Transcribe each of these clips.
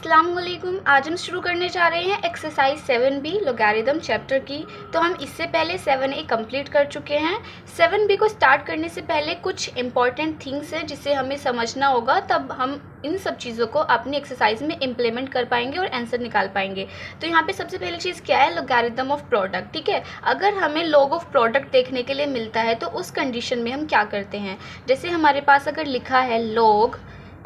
अस्सलाम वालेकुम। आज हम शुरू करने जा रहे हैं एक्सरसाइज 7B लोगैरिथम चैप्टर की। तो हम इससे पहले 7A कंप्लीट कर चुके हैं। 7B को स्टार्ट करने से पहले कुछ इंपॉर्टेंट थिंग्स हैं जिसे हमें समझना होगा, तब हम इन सब चीज़ों को अपनी एक्सरसाइज में इम्प्लीमेंट कर पाएंगे और आंसर निकाल पाएंगे। तो यहाँ पे सबसे पहली चीज़ क्या है, लोगैरिथम ऑफ प्रोडक्ट। ठीक है, अगर हमें लॉग ऑफ प्रोडक्ट देखने के लिए मिलता है तो उस कंडीशन में हम क्या करते हैं, जैसे हमारे पास अगर लिखा है लॉग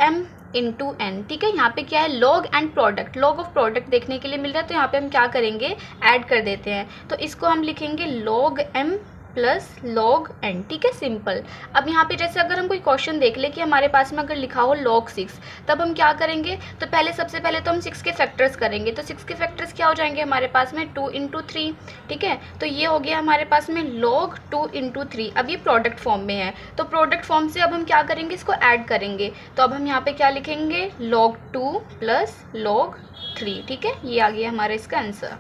m इंटू एन। ठीक है, यहाँ पे क्या है, log and product, log of product देखने के लिए मिल रहा है तो यहाँ पे हम क्या करेंगे, ऐड कर देते हैं। तो इसको हम लिखेंगे log m plus log n। ठीक है, सिंपल। अब यहाँ पे जैसे अगर हम कोई क्वेश्चन देख ले कि हमारे पास में अगर लिखा हो लॉग 6, तब हम क्या करेंगे, तो सबसे पहले तो हम 6 के फैक्टर्स करेंगे। तो 6 के फैक्टर्स क्या हो जाएंगे हमारे पास में, 2 इंटू 3। ठीक है, तो ये हो गया हमारे पास में लॉग 2 इंटू 3। अब ये प्रोडक्ट फॉर्म में है, तो प्रोडक्ट फॉर्म से अब हम क्या करेंगे, इसको ऐड करेंगे। तो अब हम यहाँ पे क्या लिखेंगे, लॉग 2 प्लस लॉग 3। ठीक है, ये आ गया हमारा इसका आंसर।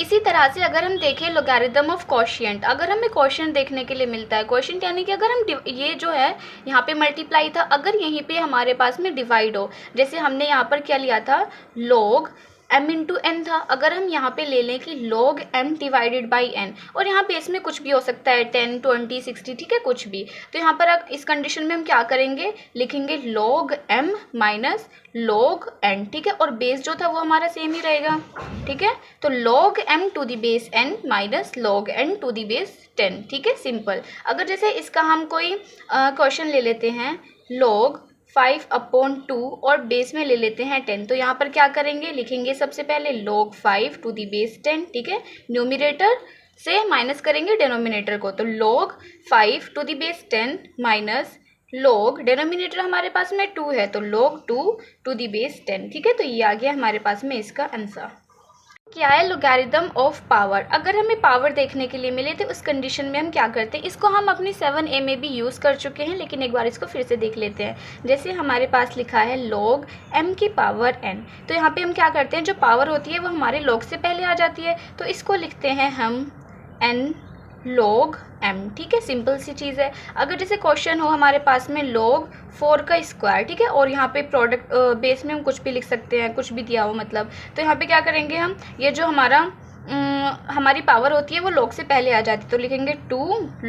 इसी तरह से अगर हम देखें लोगैरिथम ऑफ क्वोशिएंट, अगर हमें क्वोशिएंट देखने के लिए मिलता है, क्वोशिएंट यानी कि अगर हम ये जो है यहाँ पे मल्टीप्लाई था, अगर यहीं पे हमारे पास में डिवाइड हो, जैसे हमने यहाँ पर क्या लिया था, लॉग m इंटू एन था, अगर हम यहाँ पे ले लें कि log m divided by n, और यहाँ पे इसमें कुछ भी हो सकता है, 10, 20, 60, ठीक है, कुछ भी। तो यहाँ पर अब इस कंडीशन में हम क्या करेंगे, लिखेंगे log m minus log n। ठीक है, और बेस जो था वो हमारा सेम ही रहेगा। ठीक है, तो log m to the base n minus log n to the base 10। ठीक है, सिंपल। अगर जैसे इसका हम कोई क्वेश्चन ले लेते हैं, log 5/2 और बेस में ले लेते हैं 10, तो यहाँ पर क्या करेंगे, लिखेंगे सबसे पहले log 5 टू दी बेस 10। ठीक है, न्यूमिनेटर से माइनस करेंगे डिनोमिनेटर को, तो log 5 to the base 10 minus log denominator हमारे पास में 2 है, तो log 2 टू दी बेस 10। ठीक है, तो ये आ गया हमारे पास में इसका आंसर। क्या है लोगैरिथम ऑफ पावर। अगर हमें पावर देखने के लिए मिले तो उस कंडीशन में हम क्या करते हैं, इसको हम अपनी 7A में भी यूज़ कर चुके हैं, लेकिन एक बार इसको फिर से देख लेते हैं। जैसे हमारे पास लिखा है log m की पावर n, तो यहाँ पे हम क्या करते हैं, जो पावर होती है वो हमारे log से पहले आ जाती है, तो इसको लिखते हैं हम n log m। ठीक है, सिंपल सी चीज़ है। अगर जैसे क्वेश्चन हो हमारे पास में log 4 का स्क्वायर, ठीक है, और यहाँ पे प्रोडक्ट बेस में हम कुछ भी लिख सकते हैं, कुछ भी दिया हो मतलब, तो यहाँ पे क्या करेंगे हम, ये जो हमारी पावर होती है वो log से पहले आ जाती है, तो लिखेंगे 2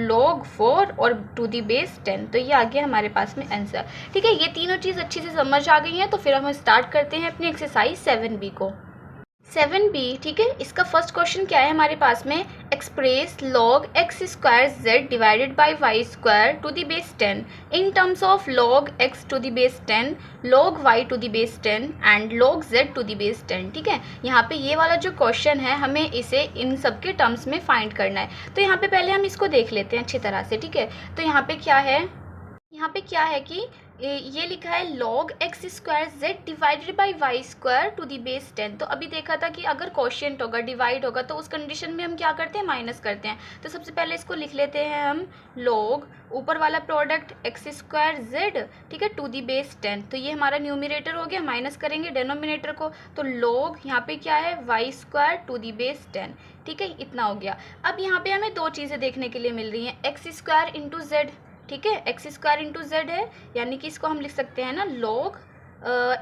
log 4 और टू दी बेस 10। तो ये आ गया हमारे पास में आंसर। ठीक है, ये तीनों चीज़ अच्छी से समझ आ गई हैं, तो फिर हम स्टार्ट करते हैं अपनी एक्सरसाइज 7B को। 7B, ठीक है, इसका फर्स्ट क्वेश्चन क्या है हमारे पास में, express log x square z divided by y square to the base 10 in terms of log x to the base 10, log y to the base 10 and log z to the base 10। ठीक है, यहाँ पे ये वाला जो question है हमें इसे इन सब के टर्म्स में फाइंड करना है। तो यहाँ पे पहले हम इसको देख लेते हैं अच्छी तरह से। ठीक है, तो यहाँ पे क्या है, यहाँ पे क्या है कि ये लिखा है log x square z divided by y square to the base 10। तो अभी देखा था कि अगर क्वोशिएंट होगा, डिवाइड होगा, तो उस कंडीशन में हम क्या करते हैं, माइनस करते हैं। तो सबसे पहले इसको लिख लेते हैं हम log ऊपर वाला प्रोडक्ट x स्क्वायर z, ठीक है, टू दी बेस 10। तो ये हमारा न्यूमिनेटर हो गया, माइनस करेंगे डिनोमिनेटर को, तो log यहाँ पे क्या है, y square to the base 10। ठीक है, इतना हो गया। अब यहाँ पे हमें दो चीज़ें देखने के लिए मिल रही हैं, एक्स स्क्वायर इंटू जेड। ठीक है, एक्स स्क्वायर इंटू जेड है, यानी कि इसको हम लिख सकते हैं ना log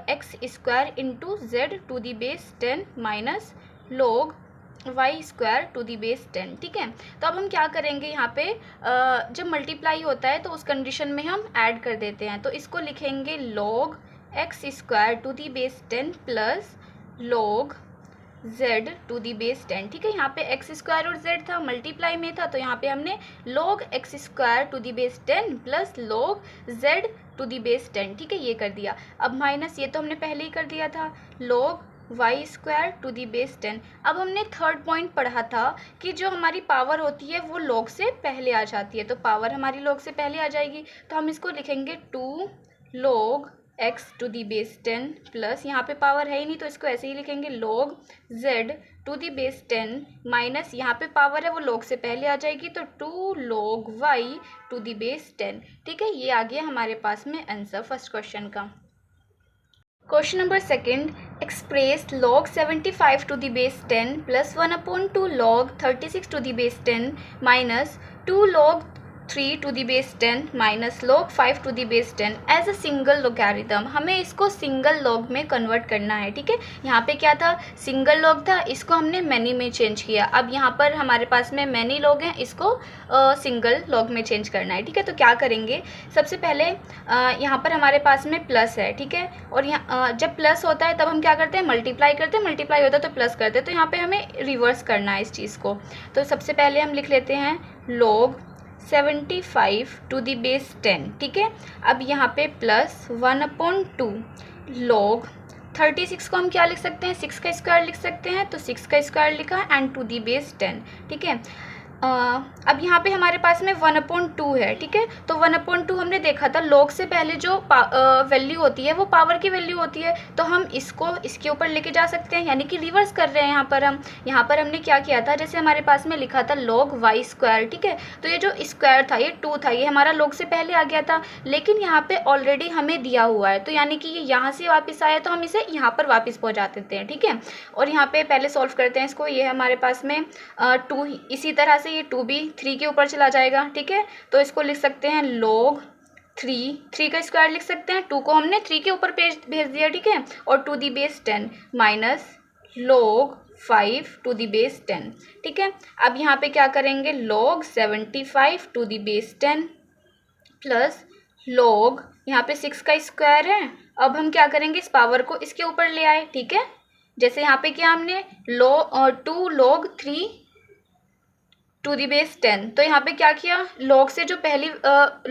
x square into z to the base 10 minus log y square to the base 10। ठीक है, तो अब हम क्या करेंगे, यहाँ पे जब मल्टीप्लाई होता है तो उस कंडीशन में हम ऐड कर देते हैं। तो इसको लिखेंगे log x square to the base 10 plus log z to the base 10। ठीक है, यहाँ पे एक्स स्क्वायर और z था, मल्टीप्लाई में था, तो यहाँ पे हमने log x square to the base 10 plus log z to the base 10। ठीक है, ये कर दिया। अब माइनस, ये तो हमने पहले ही कर दिया था, log y square to the base 10। अब हमने थर्ड पॉइंट पढ़ा था कि जो हमारी पावर होती है वो log से पहले आ जाती है, तो पावर हमारी log से पहले आ जाएगी, तो हम इसको लिखेंगे 2 log x to the base 10 plus, यहाँ पे पावर है ही नहीं तो इसको ऐसे ही लिखेंगे log z to the base 10 minus, यहाँ पे पावर है वो log से पहले आ जाएगी, तो 2 log y to the base 10। ठीक है, ये आ गया हमारे पास में आंसर फर्स्ट क्वेश्चन का। Question number second, express log 75 to the base 10 plus 1/2 log 36 to the base 10 minus 2 log 3 to the base 10 minus log 5 to the base 10 as a single logarithm. हमें इसको सिंगल लॉग में convert करना है, ठीक है। यहाँ पे क्या था, सिंगल लॉग था, इसको हमने मैनी में चेंज किया। अब यहाँ पर हमारे पास में मैनी लॉग हैं, इसको सिंगल लॉग में चेंज करना है, ठीक है। तो क्या करेंगे, सबसे पहले यहाँ पर हमारे पास में प्लस है, ठीक है। और यहाँ जब प्लस होता है तब हम क्या करते हैं, मल्टीप्लाई करते हैं, मल्टीप्लाई होता है तो प्लस करते हैं। तो यहाँ पे हमें रिवर्स करना है इस चीज़ को। तो सबसे पहले हम लिख लेते हैं log 75 टू द बेस 10, ठीक है। अब यहाँ पे प्लस 1/2 log 36 को हम क्या लिख सकते हैं, 6 का स्क्वायर लिख सकते हैं। तो 6 का स्क्वायर लिखा एंड टू द बेस 10, ठीक है। अब यहाँ पे हमारे पास में 1/2 है, ठीक है। तो 1/2 हमने देखा था, log से पहले जो वैल्यू होती है वो पावर की वैल्यू होती है। तो हम इसको इसके ऊपर लेके जा सकते हैं, यानी कि रिवर्स कर रहे हैं यहाँ पर हम। यहाँ पर हमने क्या किया था, जैसे हमारे पास में लिखा था log y स्क्वायर, ठीक है। तो ये जो स्क्वायर था, ये 2 था, ये हमारा log से पहले आ गया था, लेकिन यहाँ पे ऑलरेडी हमें दिया हुआ है। तो यानी कि ये यहाँ से वापस आया, तो हम इसे यहाँ पर वापस पहुँचा देते हैं, ठीक है। और यहाँ पे पहले सॉल्व करते हैं इसको। ये हमारे पास में 2, इसी तरह से ये 2 भी 3 के ऊपर चला जाएगा, ठीक है। तो इसको लिख सकते हैं log 3 का स्क्वायर लिख सकते हैं। 2 को हमने 3 के ऊपर भेज दिया, ठीक है। और to the base 10 minus log 5 to the base 10, ठीक है। अब यहाँ पे क्या करेंगे, log 75 to the base 10 plus log, यहाँ पे 6 का स्क्वायर है। अब हम क्या करेंगे, इस पावर को इसके ऊपर ले आए, ठीक है। जैसे यहाँ पे क्या हमने 2 log 3 टू दी बेस 10, तो यहाँ पे क्या किया, log से जो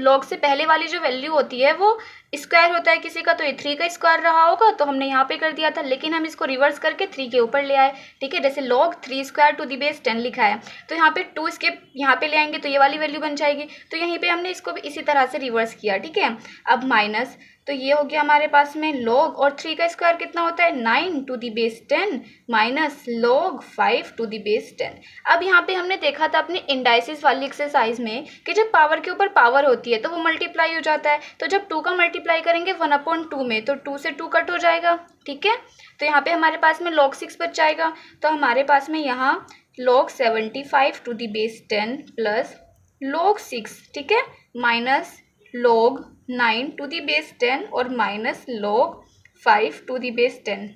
log से पहले वाली जो वैल्यू होती है वो स्क्वायर होता है किसी का, तो ये 3 का स्क्वायर रहा होगा, तो हमने यहाँ पे कर दिया था। लेकिन हम इसको रिवर्स करके 3 के ऊपर ले आए, ठीक है। जैसे log 3 square to the base 10 लिखा है, तो यहाँ पे 2 इसके यहाँ पे ले आएंगे तो ये वाली वैल्यू बन जाएगी। तो यहीं पे हमने इसको भी इसी तरह से रिवर्स किया, ठीक है। अब माइनस, तो ये हो गया हमारे पास में log, और 3 का स्क्वायर कितना होता है, 9 to the base 10 minus log 5 to the base 10। अब यहाँ पे हमने देखा था अपने इंडाइसिस वाली एक्सरसाइज में कि जब पावर के ऊपर पावर होती है तो वो मल्टीप्लाई हो जाता है। तो जब 2 का मल्टीप्लाई करेंगे 1/2 में, तो 2 से 2 कट हो जाएगा, ठीक है। तो यहाँ पे हमारे पास में log 6 बच जाएगा। तो हमारे पास में यहाँ log 75 to the base 10 plus log 6, ठीक है, minus log 9 to the base 10 और minus log 5 to the base 10,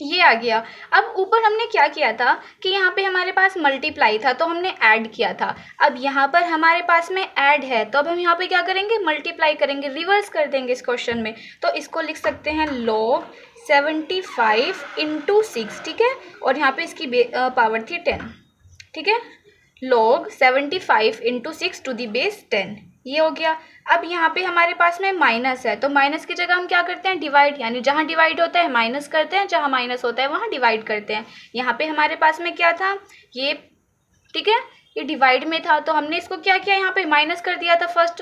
ये आ गया। अब ऊपर हमने क्या किया था कि यहाँ पे हमारे पास मल्टीप्लाई था तो हमने ऐड किया था। अब यहाँ पर हमारे पास में ऐड है, तो अब हम यहाँ पे क्या करेंगे, मल्टीप्लाई करेंगे, रिवर्स कर देंगे इस क्वेश्चन में। तो इसको लिख सकते हैं log 75 इंटू 6, ठीक है। और यहाँ पे इसकी पावर थी 10, ठीक है। log 75 into 6 to the base 10, ये हो गया। अब यहाँ पे हमारे पास में माइनस है, तो माइनस की जगह हम क्या करते हैं, डिवाइड, यानी जहाँ डिवाइड होता है माइनस करते हैं, जहाँ माइनस होता है वहाँ डिवाइड करते हैं। यहाँ पे हमारे पास में क्या था, ये, ठीक है, ये डिवाइड में था, तो हमने इसको क्या किया, यहाँ पे माइनस कर दिया था फर्स्ट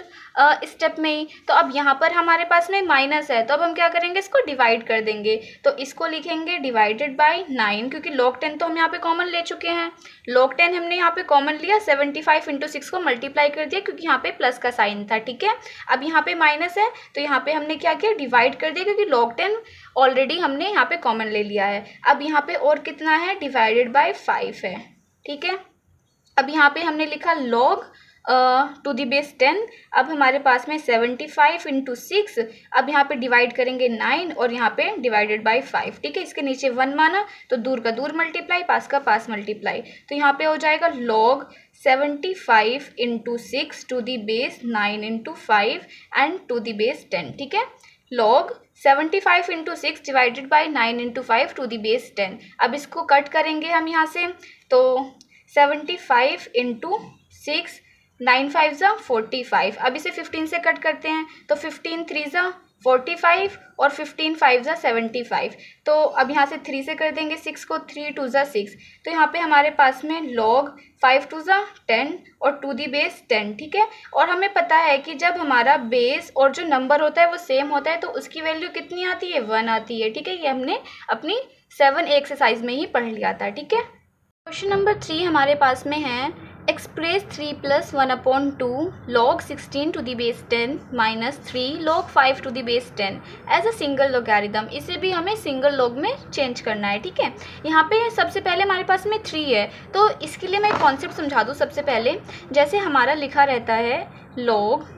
स्टेप में ही। तो अब यहाँ पर हमारे पास में माइनस है, तो अब हम क्या करेंगे, इसको डिवाइड कर देंगे। तो इसको लिखेंगे डिवाइडेड बाय 9, क्योंकि log 10 तो हम यहाँ पे कॉमन ले चुके हैं। log 10 हमने यहाँ पे कॉमन लिया, 75 इंटू 6 को मल्टीप्लाई कर दिया, क्योंकि यहाँ पे प्लस का साइन था, ठीक है। अब यहाँ पे माइनस है, तो यहाँ पे हमने क्या किया, डिवाइड कर दिया, क्योंकि log 10 ऑलरेडी हमने यहाँ पे कॉमन ले लिया है। अब यहाँ पे और कितना है, डिवाइडेड बाय 5 है, ठीक है। अब यहाँ पे हमने लिखा log टू दी बेस 10। अब हमारे पास में 75 इंटू 6, अब यहाँ पे डिवाइड करेंगे 9 और यहाँ पे डिवाइडेड बाय 5, ठीक है। इसके नीचे 1 माना तो दूर का दूर मल्टीप्लाई, पास का पास मल्टीप्लाई, तो यहाँ पे हो जाएगा log 75 into 6 to the base 9 into 5 and to the base 10, ठीक है। log 75 into 6 divided by 9 into 5 to the base 10। अब इसको कट करेंगे हम यहाँ से, तो 75 इंटू 6, 9 5 ज़ा 45। अब इसे 15 से कट करते हैं, तो 15 3 ज़ा 45 और 15 5 ज़ा 75। तो अब यहाँ से 3 से कर देंगे 6 को, 3 2 ज़ा 6। तो यहाँ पे हमारे पास में log 5 2 ज़ा 10 और टू दी बेस 10, ठीक है। और हमें पता है कि जब हमारा बेस और जो नंबर होता है वो सेम होता है तो उसकी वैल्यू कितनी आती है, 1 आती है, ठीक है। ये हमने अपनी 7 एक्सरसाइज में ही पढ़ लिया था, ठीक है। क्वेश्चन नंबर 3 हमारे पास में है express 3 plus 1/2 log 16 to the base 10 minus 3 log 5 to the base 10 as a single logarithm. इसे भी हमें सिंगल लॉग में चेंज करना है, ठीक है। यहाँ पे सबसे पहले हमारे पास में 3 है, तो इसके लिए मैं एक कॉन्सेप्ट समझा दूँ। सबसे पहले जैसे हमारा लिखा रहता है log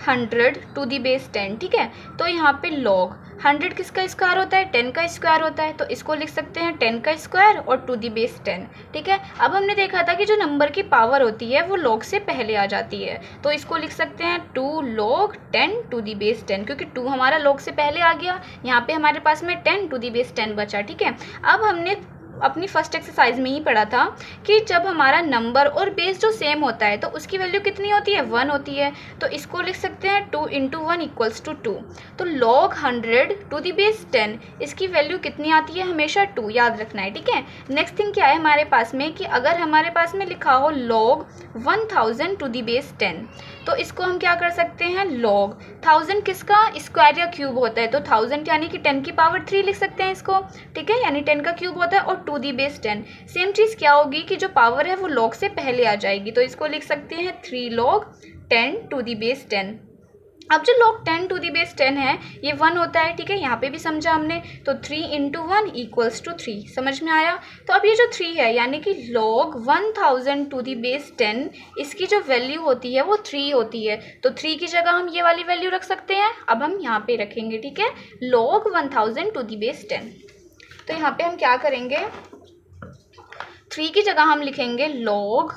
100 टू दी बेस 10, ठीक है। तो यहाँ पे log 100 किसका स्क्वायर होता है, 10 का स्क्वायर होता है, तो इसको लिख सकते हैं 10 का स्क्वायर और टू दी बेस 10, ठीक है। अब हमने देखा था कि जो नंबर की पावर होती है वो log से पहले आ जाती है, तो इसको लिख सकते हैं 2 log 10 टू दी बेस 10, क्योंकि 2 हमारा log से पहले आ गया। यहाँ पे हमारे पास में 10 टू दी बेस 10 बचा, ठीक है। अब हमने अपनी फर्स्ट एक्सरसाइज में ही पढ़ा था कि जब हमारा नंबर और बेस जो सेम होता है तो उसकी वैल्यू कितनी होती है, 1 होती है। तो इसको लिख सकते हैं 2 इंटू 1 इक्वल्स टू 2। तो log 100 टू दी बेस 10 इसकी वैल्यू कितनी आती है, हमेशा 2, याद रखना है, ठीक है। नेक्स्ट थिंग क्या है हमारे पास में कि अगर हमारे पास में लिखा हो log 1000 टू दी बेस 10, तो इसको हम क्या कर सकते हैं, log 1000 किसका स्क्वायर या क्यूब होता है, तो 1000 यानी कि 10 की पावर 3 लिख सकते हैं इसको, ठीक है, यानी 10 का क्यूब होता है। और टू दी बेस 10 सेम चीज़ क्या होगी कि जो पावर है वो log से पहले आ जाएगी, तो इसको लिख सकते हैं 3 log 10 टू दी बेस 10। अब जो log 10 टू दी बेस 10 है ये 1 होता है, ठीक है, यहाँ पे भी समझा हमने। तो 3 इंटू 1 इक्वल्स टू 3, समझ में आया। तो अब ये जो 3 है यानी कि log 1000 टू दी बेस 10 इसकी जो वैल्यू होती है वो 3 होती है, तो 3 की जगह हम ये वाली वैल्यू रख सकते हैं। अब हम यहाँ पे रखेंगे, ठीक है, log 1000 टू दी बेस 10। तो यहाँ पे हम क्या करेंगे, 3 की जगह हम लिखेंगे log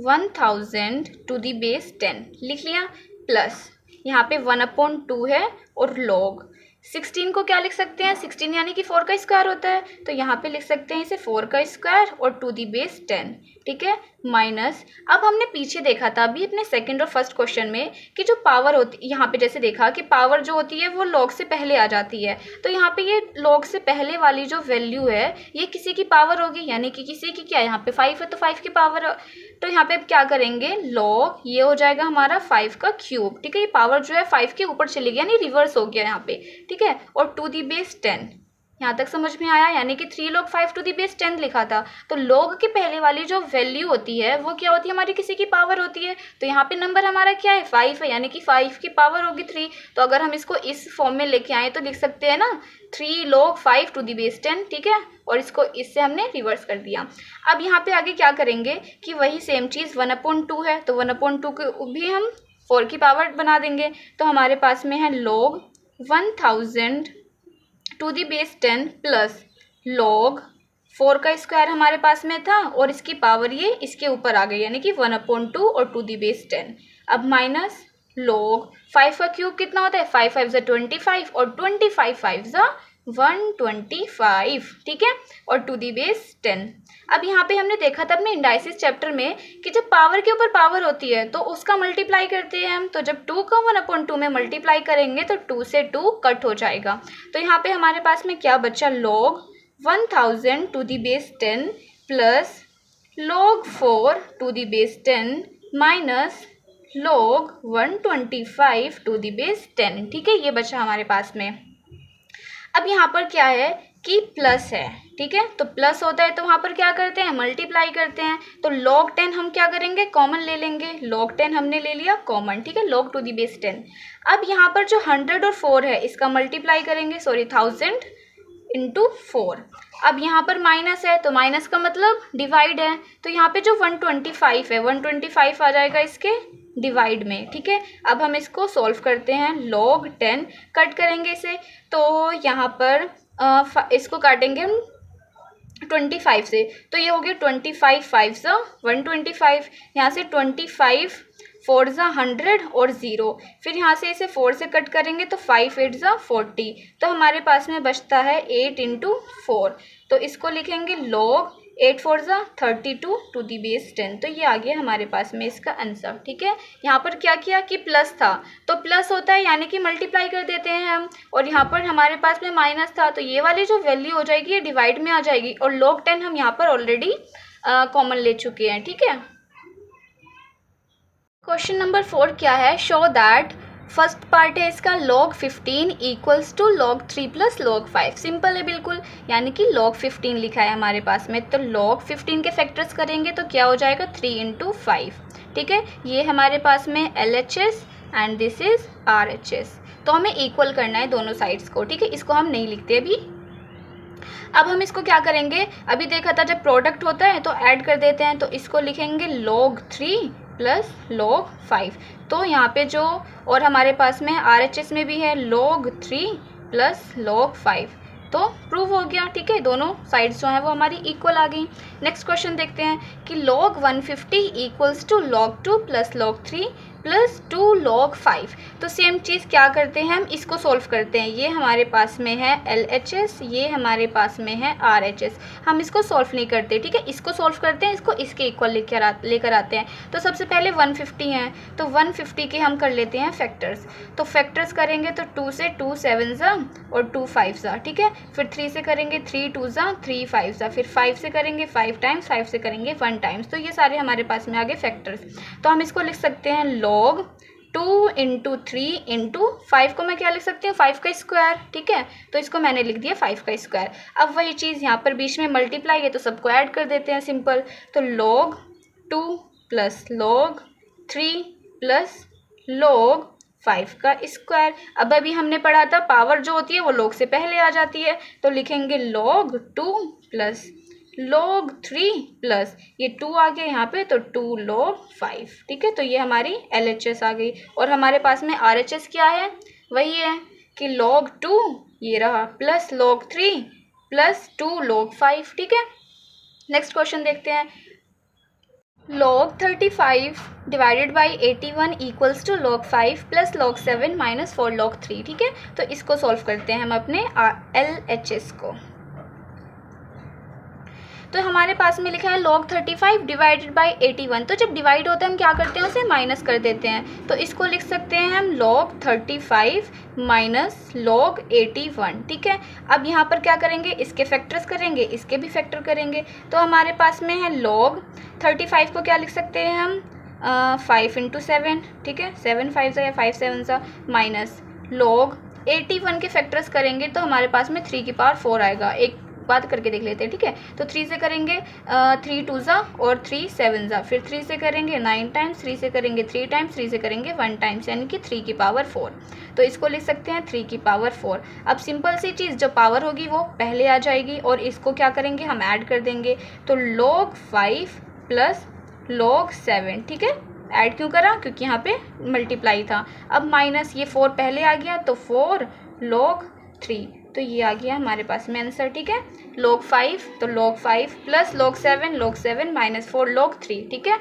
1000 टू दी बेस 10, लिख लिया, प्लस यहाँ पे 1/2 है और log 16 को क्या लिख सकते हैं, 16 यानी कि 4 का स्क्वायर होता है, तो यहाँ पे लिख सकते हैं इसे 4 का स्क्वायर और टू दी बेस 10, ठीक है, माइनस। अब हमने पीछे देखा था अभी अपने सेकंड और फर्स्ट क्वेश्चन में कि जो पावर होती, यहाँ पे जैसे देखा कि पावर जो होती है वो log से पहले आ जाती है, तो यहाँ पे ये log से पहले वाली जो वैल्यू है ये किसी की पावर होगी, यानी कि किसी की क्या, यहाँ पे 5 है तो 5 की पावर। तो यहाँ पे अब क्या करेंगे, log ये हो जाएगा हमारा 5 का क्यूब, ठीक है, ये पावर जो है 5 के ऊपर चली गई यानी रिवर्स हो गया यहाँ पे, ठीक है, और टू दी बेस 10। यहाँ तक समझ में आया, यानी कि 3 log 5 टू दी बेस 10 लिखा था। तो log के पहले वाली जो वैल्यू होती है वो क्या होती है, हमारी किसी की पावर होती है। तो यहाँ पे नंबर हमारा क्या है, 5 है, यानी कि 5 की पावर होगी 3। तो अगर हम इसको इस फॉर्म में लेके आए तो लिख सकते हैं ना 3 log 5 टू दी बेस 10, ठीक है, और इसको इससे हमने रिवर्स कर दिया। अब यहाँ पे आगे क्या करेंगे कि वही सेम चीज़ 1/2 है, तो 1/2 को भी हम 4 की पावर बना देंगे। तो हमारे पास में है log 1000 to the base 10 plus log 4 का स्क्वायर हमारे पास में था और इसकी पावर ये इसके ऊपर आ गई, यानी कि 1/2 और टू दी बेस 10। अब माइनस log 5 का क्यूब कितना होता है, 5 5 ज़ा 25 और 25 5 ज़ा 125, ठीक है, और टू दी बेस 10। अब यहाँ पे हमने देखा था अपने इंडाइसिस चैप्टर में कि जब पावर के ऊपर पावर होती है तो उसका मल्टीप्लाई करते हैं हम, तो जब 2 का 1/2 में मल्टीप्लाई करेंगे तो 2 से 2 कट हो जाएगा। तो यहाँ पे हमारे पास में क्या बचा, log 1000 to the base 10 plus log 4 to the base 10 minus log 125 to the base 10, ठीक है, ये बचा हमारे पास में। अब यहाँ पर क्या है कि प्लस है, ठीक है, तो प्लस होता है तो वहाँ पर क्या करते हैं, मल्टीप्लाई करते हैं। तो log 10 हम क्या करेंगे, कॉमन ले लेंगे, log 10 हमने ले लिया कॉमन, ठीक है, log टू दी बेस 10। अब यहाँ पर जो 100 और 4 है इसका मल्टीप्लाई करेंगे, 1000 इंटू 4। अब यहाँ पर माइनस है तो माइनस का मतलब डिवाइड है, तो यहाँ पे जो 125 है 125 आ जाएगा इसके डिवाइड में, ठीक है। अब हम इसको सॉल्व करते हैं, log 10 कट करेंगे इसे, तो यहाँ पर इसको काटेंगे हम 25 से, तो ये हो गया 25 5 ज़ा 125, यहाँ से 25 4 ज़ा 100 और 0, फिर यहाँ से इसे 4 से कट करेंगे तो 5 8 ज़ा 40, तो हमारे पास में बचता है 8 इंटू 4। तो इसको लिखेंगे log 8 4 ज़ा 32 टू दी बेस 10। तो ये आ गया हमारे पास में इसका आंसर, ठीक है। यहाँ पर क्या किया कि प्लस था तो प्लस होता है यानी कि मल्टीप्लाई कर देते हैं हम, और यहाँ पर हमारे पास में माइनस था तो ये वाली जो वैल्यू हो जाएगी ये डिवाइड में आ जाएगी, और log 10 हम यहाँ पर ऑलरेडी कॉमन ले चुके हैं, ठीक है। क्वेश्चन नंबर 4 क्या है, शो दैट फर्स्ट पार्ट है इसका log 15 equals to log 3 plus log 5। Simple है बिल्कुल, यानी कि log 15 लिखा है हमारे पास में, तो log 15 के फैक्टर्स करेंगे तो क्या हो जाएगा 3 × 5। ठीक है, ये हमारे पास में LHS and this is RHS। तो हमें इक्वल करना है दोनों साइड्स को। ठीक है, इसको हम नहीं लिखते अभी। अब हम इसको क्या करेंगे, अभी देखा था जब प्रोडक्ट होता है तो ऐड कर देते हैं, तो इसको लिखेंगे log 3 प्लस log 5। तो यहाँ पे जो और हमारे पास में RHS में भी है log 3 प्लस log 5, तो प्रूव हो गया। ठीक है, दोनों साइड्स जो हैं वो हमारी इक्वल आ गई। नेक्स्ट क्वेश्चन देखते हैं कि log 150 equals to log 2 plus log 3 plus 2 log 5। तो सेम चीज़ क्या करते हैं, हम इसको सॉल्व करते हैं। ये हमारे पास में है LHS, ये हमारे पास में है RHS। हम इसको सॉल्व नहीं करते। ठीक है, इसको सॉल्व करते हैं, इसको इसके इक्वल लेकर आते हैं। तो सबसे पहले 150 हैं, तो 150 के हम कर लेते हैं फैक्टर्स। तो फैक्टर्स करेंगे तो 2 से 2 7 ज़ा और 2 5 ज़ा। ठीक है, फिर 3 से करेंगे 3 2 ज़ा 3 5 ज़ा, फिर 5 से करेंगे 5 टाइम्स, 5 से करेंगे 1 टाइम्स। तो ये सारे हमारे पास में आ गए फैक्टर्स। तो हम इसको लिख सकते हैं log 2 × 3 × 5 को मैं क्या लिख सकती हूँ 5 का स्क्वायर। ठीक है, तो इसको मैंने लिख दिया 5 का स्क्वायर। अब वही चीज़ यहाँ पर बीच में मल्टीप्लाई है तो सबको ऐड कर देते हैं सिंपल। तो log 2 plus log 3 plus log 5 का स्क्वायर। अब अभी हमने पढ़ा था पावर जो होती है वो log से पहले आ जाती है, तो लिखेंगे log 2 प्लस log 3 प्लस ये 2 आ गया यहाँ पे, तो 2 log 5। ठीक है, तो ये हमारी LHS आ गई। और हमारे पास में RHS क्या है, वही है कि log 2 ये रहा प्लस log 3 प्लस 2 log 5। ठीक है, नेक्स्ट क्वेश्चन देखते हैं। log 35 divided by 81 equals to log 5 plus log 7 minus 4 log 3। ठीक है, तो इसको सॉल्व करते हैं हम अपने LHS को। तो हमारे पास में लिखा है log 35 डिवाइडेड बाई 81। तो जब डिवाइड होता है हम क्या करते हैं, उसे माइनस कर देते हैं। तो इसको लिख सकते हैं हम log 35 माइनस log 81। ठीक है, अब यहाँ पर क्या करेंगे, इसके फैक्टर्स करेंगे, इसके भी फैक्टर करेंगे। तो हमारे पास में है log 35 को क्या लिख सकते हैं हम 5 × 7। ठीक है, 7 5 ज़ा या 5 7 ज़ा माइनस log 81 के फैक्टर्स करेंगे तो हमारे पास में 3 की पावर 4 आएगा। एक बात करके देख लेते हैं। ठीक है, तो 3 से करेंगे 3 2 ज़ा और 3 7 ज़ा, फिर 3 से करेंगे 9 टाइम्स, 3 से करेंगे 3 टाइम्स, 3 से करेंगे 1 टाइम्स, यानी कि 3 की पावर 4। तो इसको लिख सकते हैं 3 की पावर 4। अब सिंपल सी चीज़, जो पावर होगी वो पहले आ जाएगी और इसको क्या करेंगे हम ऐड कर देंगे। तो log 5 प्लस log 7। ठीक है, ऐड क्यों करा, क्योंकि यहाँ पे मल्टीप्लाई था। अब माइनस ये 4 पहले आ गया तो 4 log 3, तो ये आ गया हमारे पास में आंसर। ठीक है, log 5 तो log 5 plus log 7 minus 4 log 3। ठीक है,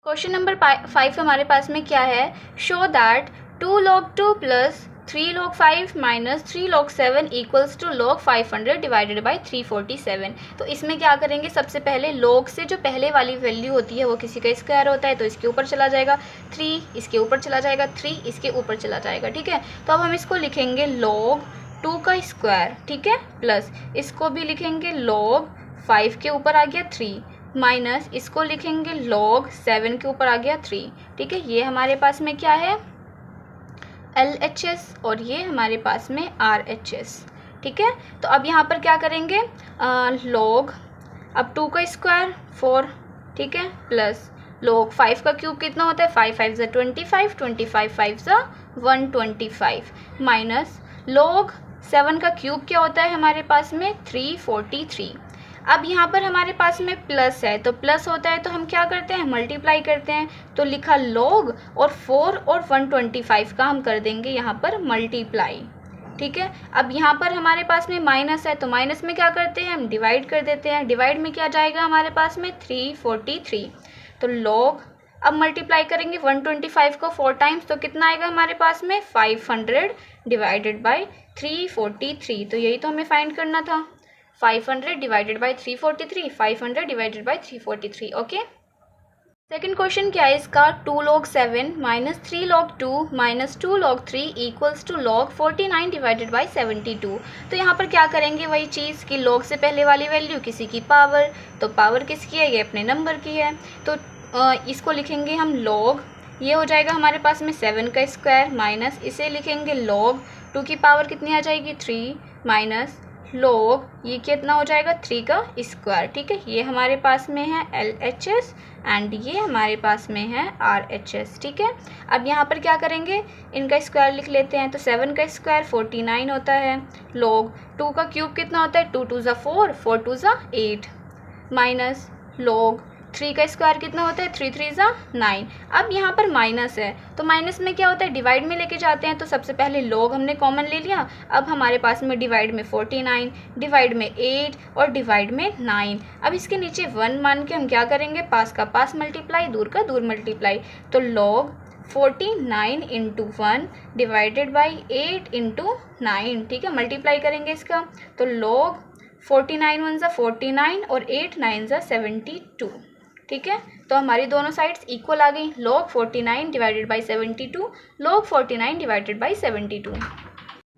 क्वेश्चन नंबर 5 हमारे पास में क्या है, show that 2 log 2 plus 3 log 5 minus 3 log 7 equals to log 500 divided by 347। तो इसमें क्या करेंगे, सबसे पहले log से जो पहले वाली वैल्यू होती है वो किसी का स्क्वायर होता है, तो इसके ऊपर चला जाएगा 3, इसके ऊपर चला जाएगा 3, इसके ऊपर चला जाएगा। ठीक है, तो अब हम इसको लिखेंगे log 2 का स्क्वायर। ठीक है, प्लस इसको भी लिखेंगे log 5 के ऊपर आ गया 3 माइनस इसको लिखेंगे log 7 के ऊपर आ गया 3। ठीक है, ये हमारे पास में क्या है LHS और ये हमारे पास में RHS। ठीक है, तो अब यहाँ पर क्या करेंगे log, अब 2 का स्क्वायर 4। ठीक है, प्लस log 5 का क्यूब कितना होता है 5 5 ज़ा 25, 25 5 ज़ा 125 माइनस log 7 का क्यूब क्या होता है हमारे पास में 343। अब यहाँ पर हमारे पास में प्लस है, तो प्लस होता है तो हम क्या करते हैं मल्टीप्लाई करते हैं। तो लिखा log और 4 और 125 का हम कर देंगे यहाँ पर मल्टीप्लाई। ठीक है, अब यहाँ पर हमारे पास में माइनस है तो माइनस में क्या करते हैं हम डिवाइड कर देते हैं। डिवाइड में क्या जाएगा हमारे पास में 343। तो log, अब मल्टीप्लाई करेंगे 125 को 4 टाइम्स तो कितना आएगा हमारे पास में 500 डिवाइडेड बाई 343। तो यही तो हमें फाइंड करना था, 500 divided by 343, 500 divided by 343। Okay, second question क्या है इसका, 2 log 7 minus 3 log 2 minus 2 log 3 equals to log 49 divided by 72। तो यहाँ पर क्या करेंगे वही चीज़ कि log से पहले वाली वैल्यू किसी की पावर, तो पावर किसकी है, ये अपने नंबर की है। तो इसको लिखेंगे हम log ये हो जाएगा हमारे पास में 7 का स्क्वायर माइनस इसे लिखेंगे लॉग 2 की पावर कितनी आ जाएगी 3 माइनस लॉग ये कितना हो जाएगा 3 का स्क्वायर। ठीक है, ये हमारे पास में है LHS एंड ये हमारे पास में है RHS। ठीक है, अब यहाँ पर क्या करेंगे, इनका स्क्वायर लिख लेते हैं। तो 7 का स्क्वायर 49 होता है, लॉग 2 का क्यूब कितना होता है 2 2 ज़ा 4 4 2 ज़ा 8 माइनस लॉग 3 का स्क्वायर कितना होता है 3 3 ज़ा 9। अब यहाँ पर माइनस है तो माइनस में क्या होता है डिवाइड में लेके जाते हैं। तो सबसे पहले लॉग हमने कॉमन ले लिया, अब हमारे पास में डिवाइड में 49, डिवाइड में 8 और डिवाइड में 9। अब इसके नीचे 1 मान के हम क्या करेंगे, पास का पास मल्टीप्लाई, दूर का दूर मल्टीप्लाई। तो log 49 into 1 divided by 8 into 9। ठीक है, मल्टीप्लाई करेंगे इसका। तो लॉग 49 1 ज़ा 49 और 8 9 ज़ा 72। ठीक है, तो हमारी दोनों साइड्स इक्वल आ गई। Log 49 divided by 72, log 49 divided by 72।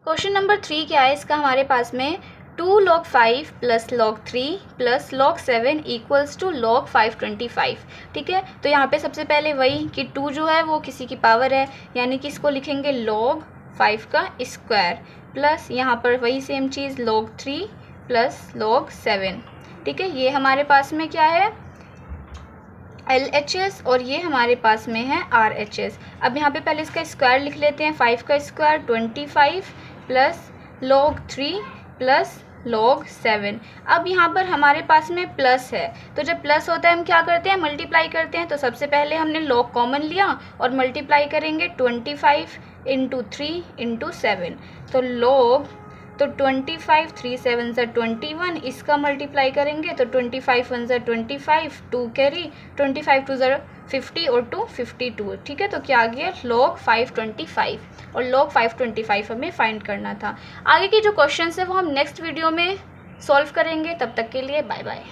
Question number 3 क्या है इसका, हमारे पास में 2 log 5 plus log 3 plus log 7 equals to log 525। ठीक है, तो यहाँ पे सबसे पहले वही कि 2 जो है वो किसी की पावर है, यानी कि इसको लिखेंगे log 5 का स्क्वायर प्लस यहाँ पर वही सेम चीज़ log 3 प्लस log 7। ठीक है, ये हमारे पास में क्या है LHS और ये हमारे पास में है RHS। अब यहाँ पे पहले इसका स्क्वायर लिख लेते हैं। 5 का square 25 plus log 3 plus log 7। अब यहाँ पर हमारे पास में प्लस है, तो जब प्लस होता है हम क्या करते हैं मल्टीप्लाई करते हैं। तो सबसे पहले हमने log कॉमन लिया और मल्टीप्लाई करेंगे 25 इंटू 3 इंटू 7। तो log तो 25 3 7 ज़ा 21, इसका मल्टीप्लाई करेंगे तो 25 1 ज़ा 25, 2 कैरी 25 2 ज़ा 50 और 2 52। ठीक है, तो क्या आ गया log 525 और log 525 हमें फाइंड करना था। आगे की जो क्वेश्चन है वो हम नेक्स्ट वीडियो में सॉल्व करेंगे। तब तक के लिए बाय बाय।